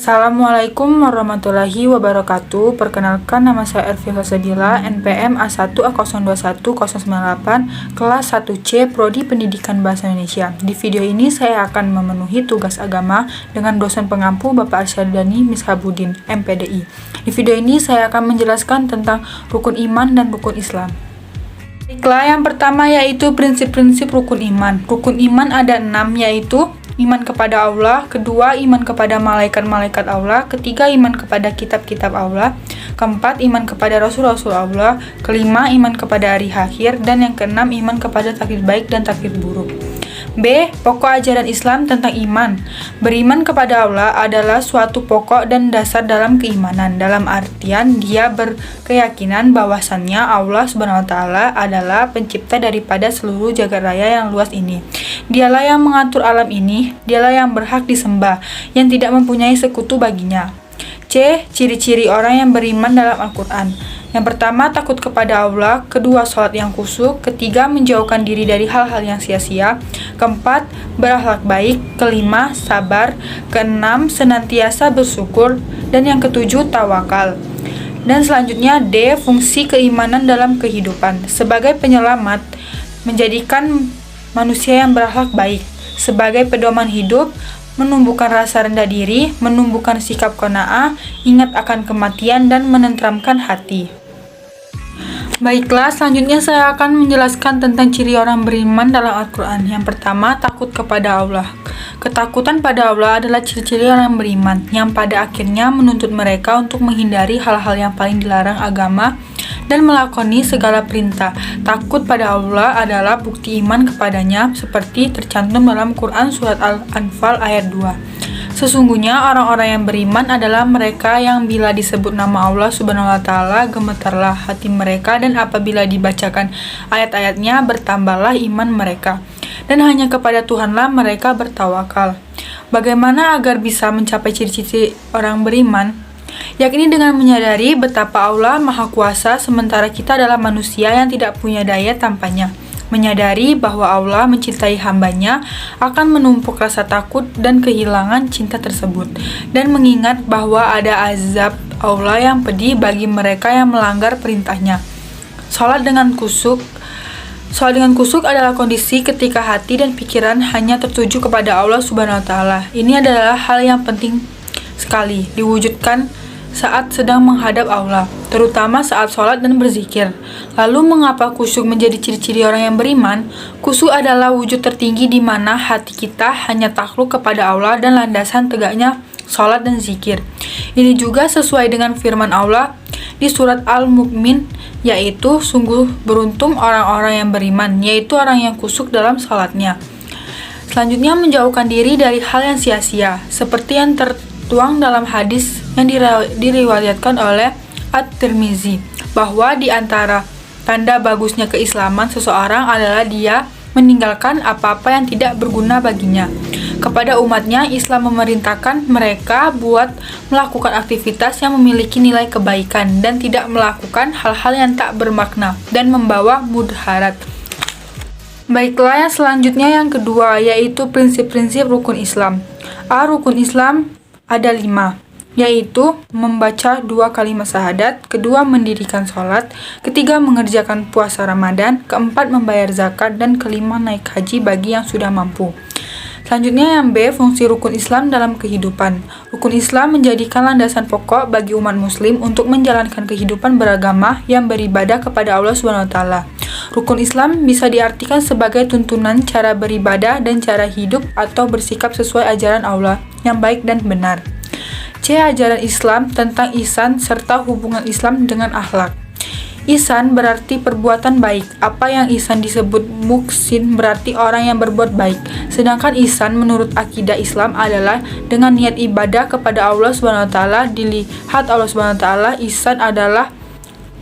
Assalamualaikum warahmatullahi wabarakatuh. Perkenalkan, nama saya Ervil Rosadila, NPM A1A021098, kelas 1C, Prodi Pendidikan Bahasa Indonesia. Di video ini saya akan memenuhi tugas agama dengan dosen pengampu Bapak Arsyadani Mishabudin, MPDI. Di video ini saya akan menjelaskan tentang rukun iman dan rukun Islam. Baiklah, yang pertama yaitu prinsip-prinsip rukun iman. Rukun iman ada 6, yaitu iman kepada Allah, kedua iman kepada malaikat-malaikat Allah, ketiga iman kepada kitab-kitab Allah, keempat iman kepada rasul-rasul Allah, kelima iman kepada hari akhir, dan yang keenam iman kepada takdir baik dan takdir buruk. B. Pokok ajaran Islam tentang iman. Beriman kepada Allah adalah suatu pokok dan dasar dalam keimanan. Dalam artian dia berkeyakinan bahwasannya Allah SWT adalah pencipta daripada seluruh jagat raya yang luas ini. Dialah yang mengatur alam ini, dialah yang berhak disembah, yang tidak mempunyai sekutu baginya. C. Ciri-ciri orang yang beriman dalam Al-Quran. Yang pertama, takut kepada Allah, kedua, sholat yang khusyuk, ketiga, menjauhkan diri dari hal-hal yang sia-sia, keempat, berakhlak baik, kelima, sabar, keenam, senantiasa bersyukur, dan yang ketujuh, tawakal. Dan selanjutnya, D. Fungsi keimanan dalam kehidupan. Sebagai penyelamat, menjadikan manusia yang berakhlak baik. Sebagai pedoman hidup, menumbuhkan rasa rendah diri, menumbuhkan sikap qanaah, ingat akan kematian, dan menenteramkan hati. Baiklah, selanjutnya saya akan menjelaskan tentang ciri orang beriman dalam Al-Quran. Yang pertama, takut kepada Allah. Ketakutan pada Allah adalah ciri-ciri orang beriman, yang pada akhirnya menuntut mereka untuk menghindari hal-hal yang paling dilarang agama dan melakoni segala perintah. Takut pada Allah adalah bukti iman kepadanya, seperti tercantum dalam Quran Surat Al-Anfal ayat 2. Sesungguhnya orang-orang yang beriman adalah mereka yang bila disebut nama Allah Subhanahu wa Ta'ala, gemetarlah hati mereka, dan apabila dibacakan ayat-ayatnya bertambahlah iman mereka, dan hanya kepada Tuhanlah mereka bertawakal. Bagaimana agar bisa mencapai ciri-ciri orang beriman? Yakni dengan menyadari betapa Allah Maha Kuasa sementara kita adalah manusia yang tidak punya daya tanpanya. Menyadari bahwa Allah mencintai hambanya akan menumpuk rasa takut dan kehilangan cinta tersebut, dan mengingat bahwa ada azab Allah yang pedih bagi mereka yang melanggar perintahnya. Salat dengan khusyuk adalah kondisi ketika hati dan pikiran hanya tertuju kepada Allah Subhanahu wa Ta'ala. Ini adalah hal yang penting sekali diwujudkan saat sedang menghadap Allah, terutama saat sholat dan berzikir. Lalu mengapa khusyuk menjadi ciri-ciri orang yang beriman? Khusyuk adalah wujud tertinggi di mana hati kita hanya takluk kepada Allah dan landasan tegaknya sholat dan zikir. Ini juga sesuai dengan firman Allah di surat Al-Mu'min, yaitu sungguh beruntung orang-orang yang beriman, yaitu orang yang khusyuk dalam sholatnya. Selanjutnya, menjauhkan diri dari hal yang sia-sia, seperti yang tertuang dalam hadis yang diriwayatkan oleh At-Tirmizi, bahwa di antara tanda bagusnya keislaman seseorang adalah dia meninggalkan apa-apa yang tidak berguna baginya. Kepada umatnya, Islam memerintahkan mereka buat melakukan aktivitas yang memiliki nilai kebaikan dan tidak melakukan hal-hal yang tak bermakna dan membawa mudarat. Baiklah, yang selanjutnya yang kedua, yaitu prinsip-prinsip rukun Islam. Rukun Islam ada 5, yaitu membaca 2 kalimat syahadat, kedua mendirikan sholat, ketiga mengerjakan puasa Ramadan, keempat membayar zakat, dan kelima naik haji bagi yang sudah mampu. Selanjutnya yang B, fungsi rukun Islam dalam kehidupan. Rukun Islam menjadikan landasan pokok bagi umat muslim untuk menjalankan kehidupan beragama yang beribadah kepada Allah SWT. Rukun Islam bisa diartikan sebagai tuntunan cara beribadah dan cara hidup atau bersikap sesuai ajaran Allah yang baik dan benar. C. Ajaran Islam tentang ihsan serta hubungan Islam dengan akhlak. Ihsan berarti perbuatan baik. Apa yang ihsan disebut muhsin berarti orang yang berbuat baik. Sedangkan ihsan menurut akidah Islam adalah dengan niat ibadah kepada Allah SWT. Dilihat Allah SWT, ihsan adalah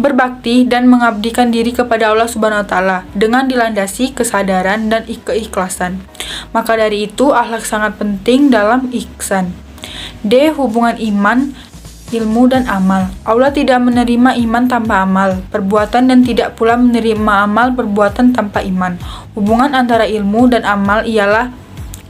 berbakti dan mengabdikan diri kepada Allah SWT dengan dilandasi kesadaran dan keikhlasan. Maka dari itu, akhlak sangat penting dalam ihsan. D. Hubungan iman, ilmu, dan amal. Allah tidak menerima iman tanpa amal, perbuatan, dan tidak pula menerima amal perbuatan tanpa iman. Hubungan antara ilmu dan amal ialah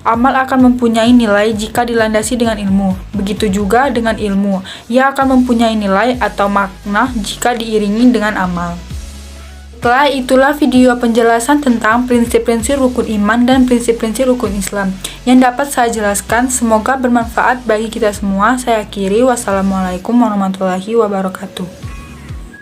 Amal akan mempunyai nilai jika dilandasi dengan ilmu. Begitu juga dengan ilmu, ia akan mempunyai nilai atau makna jika diiringi dengan amal. Setelah itulah video penjelasan tentang prinsip-prinsip rukun iman dan prinsip-prinsip rukun Islam yang dapat saya jelaskan. Semoga bermanfaat bagi kita semua. Saya akhiri. Wassalamualaikum warahmatullahi wabarakatuh.